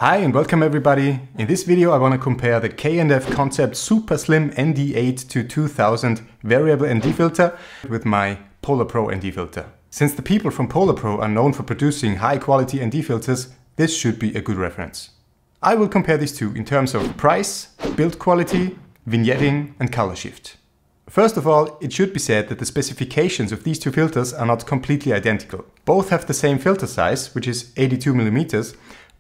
Hi and welcome everybody. In this video I want to compare the K&F Concept Super Slim ND8-2000 variable ND filter with my PolarPro ND filter. Since the people from PolarPro are known for producing high quality ND filters, this should be a good reference. I will compare these two in terms of price, build quality, vignetting and color shift. First of all, it should be said that the specifications of these two filters are not completely identical. Both have the same filter size, which is 82mm,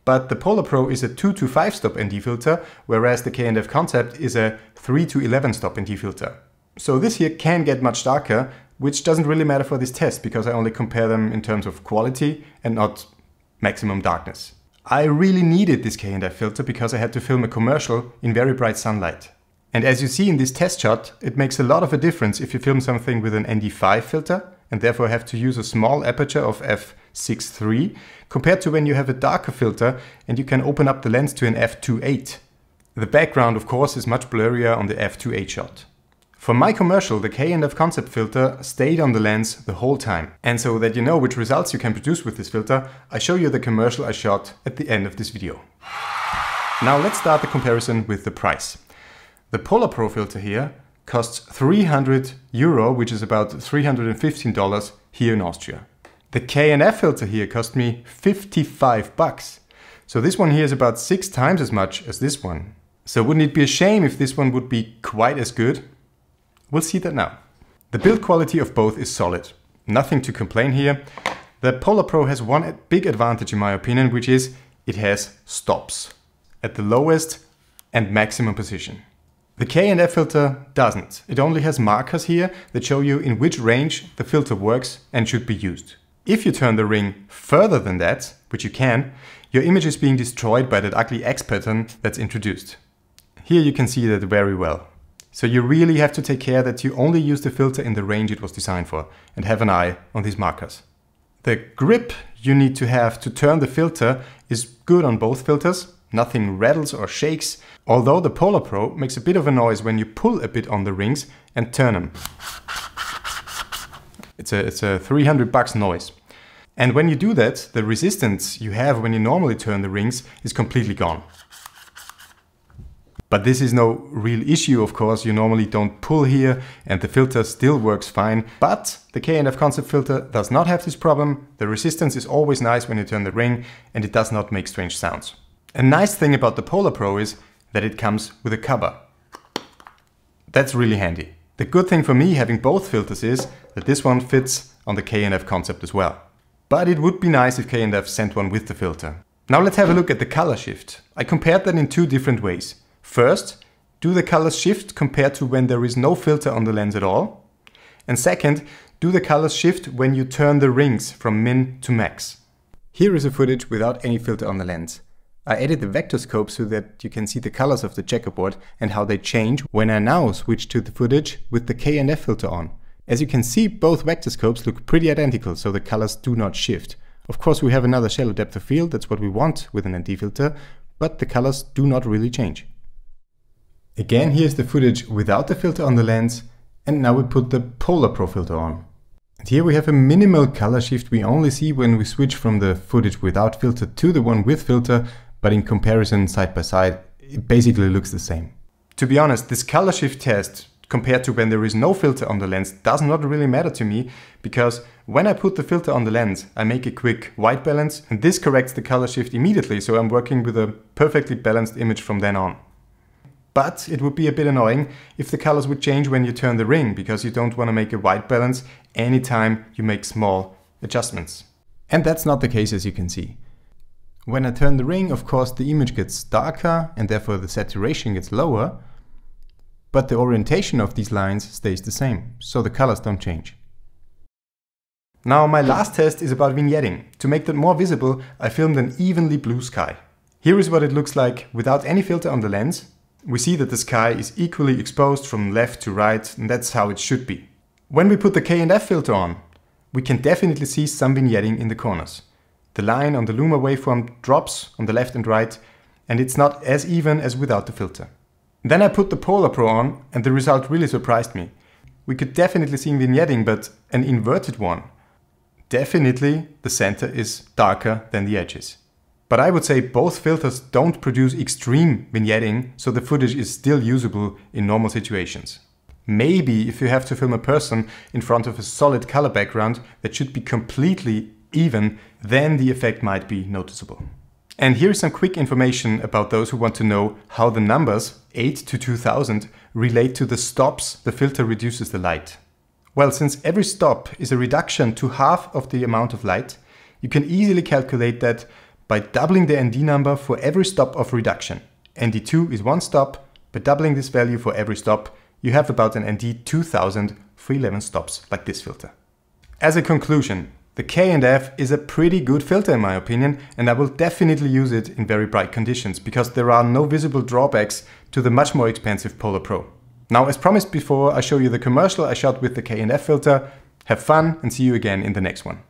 but the PolarPro is a 2 to 5 stop ND filter, whereas the K&F Concept is a 3 to 11 stop ND filter. So this here can get much darker, which doesn't really matter for this test because I only compare them in terms of quality and not maximum darkness. I really needed this K&F filter because I had to film a commercial in very bright sunlight. And as you see in this test shot, it makes a lot of a difference if you film something with an ND5 filter and therefore have to use a small aperture of f6.3 compared to when you have a darker filter and you can open up the lens to an f2.8. The background of course is much blurrier on the f2.8 shot. For my commercial, the K&F Concept filter stayed on the lens the whole time. And so that you know which results you can produce with this filter, I show you the commercial I shot at the end of this video. Now let's start the comparison with the price. The PolarPro filter here costs €300, which is about $315 here in Austria. The K&F filter here cost me $55. So this one here is about 6 times as much as this one. So wouldn't it be a shame if this one would be quite as good? We'll see that now. The build quality of both is solid. Nothing to complain here. The PolarPro has one big advantage in my opinion, which is it has stops at the lowest and maximum position. The K&F filter doesn't. It only has markers here that show you in which range the filter works and should be used. If you turn the ring further than that, which you can, your image is being destroyed by that ugly X pattern that's introduced. Here you can see that very well. So you really have to take care that you only use the filter in the range it was designed for and have an eye on these markers. The grip you need to have to turn the filter is good on both filters. Nothing rattles or shakes, although the PolarPro makes a bit of a noise when you pull a bit on the rings and turn them. It's a $300 noise. And when you do that, the resistance you have when you normally turn the rings is completely gone. But this is no real issue, of course. You normally don't pull here and the filter still works fine. But the K&F Concept filter does not have this problem. The resistance is always nice when you turn the ring and it does not make strange sounds. A nice thing about the PolarPro is that it comes with a cover. That's really handy. The good thing for me having both filters is that this one fits on the K&F Concept as well. But it would be nice if K&F sent one with the filter. Now let's have a look at the color shift. I compared that in 2 different ways. First, do the colors shift compared to when there is no filter on the lens at all? And second, do the colors shift when you turn the rings from min to max? Here is a footage without any filter on the lens. I added the vector scope so that you can see the colors of the checkerboard and how they change when I now switch to the footage with the K&F filter on. As you can see, both vector scopes look pretty identical, so the colors do not shift. Of course, we have another shallow depth of field, that's what we want with an ND filter, but the colors do not really change. Again, here's the footage without the filter on the lens, and now we put the PolarPro filter on. And here we have a minimal color shift we only see when we switch from the footage without filter to the one with filter, but in comparison side by side, it basically looks the same. To be honest, this color shift test compared to when there is no filter on the lens does not really matter to me, because when I put the filter on the lens, I make a quick white balance and this corrects the color shift immediately, so I'm working with a perfectly balanced image from then on. But it would be a bit annoying if the colors would change when you turn the ring, because you don't want to make a white balance anytime you make small adjustments. And that's not the case, as you can see. When I turn the ring, of course, the image gets darker and therefore the saturation gets lower, but the orientation of these lines stays the same, so the colors don't change. Now my last test is about vignetting. To make that more visible, I filmed an evenly blue sky. Here is what it looks like without any filter on the lens. We see that the sky is equally exposed from left to right, and that's how it should be. When we put the K&F filter on, we can definitely see some vignetting in the corners. The line on the Luma waveform drops on the left and right, and it's not as even as without the filter. Then I put the PolarPro on, and the result really surprised me. We could definitely see vignetting, but an inverted one. Definitely the center is darker than the edges. But I would say both filters don't produce extreme vignetting, so the footage is still usable in normal situations. Maybe if you have to film a person in front of a solid color background that should be completely even, then the effect might be noticeable. And here's some quick information about those who want to know how the numbers 8 to 2000 relate to the stops the filter reduces the light. Well, since every stop is a reduction to half of the amount of light, you can easily calculate that by doubling the ND number for every stop of reduction. ND2 is one stop. By doubling this value for every stop, you have about an ND 2000 for 11 stops, like this filter. As a conclusion, the K&F is a pretty good filter in my opinion, and I will definitely use it in very bright conditions because there are no visible drawbacks to the much more expensive PolarPro. Now, as promised before, I show you the commercial I shot with the K&F filter. Have fun and see you again in the next one.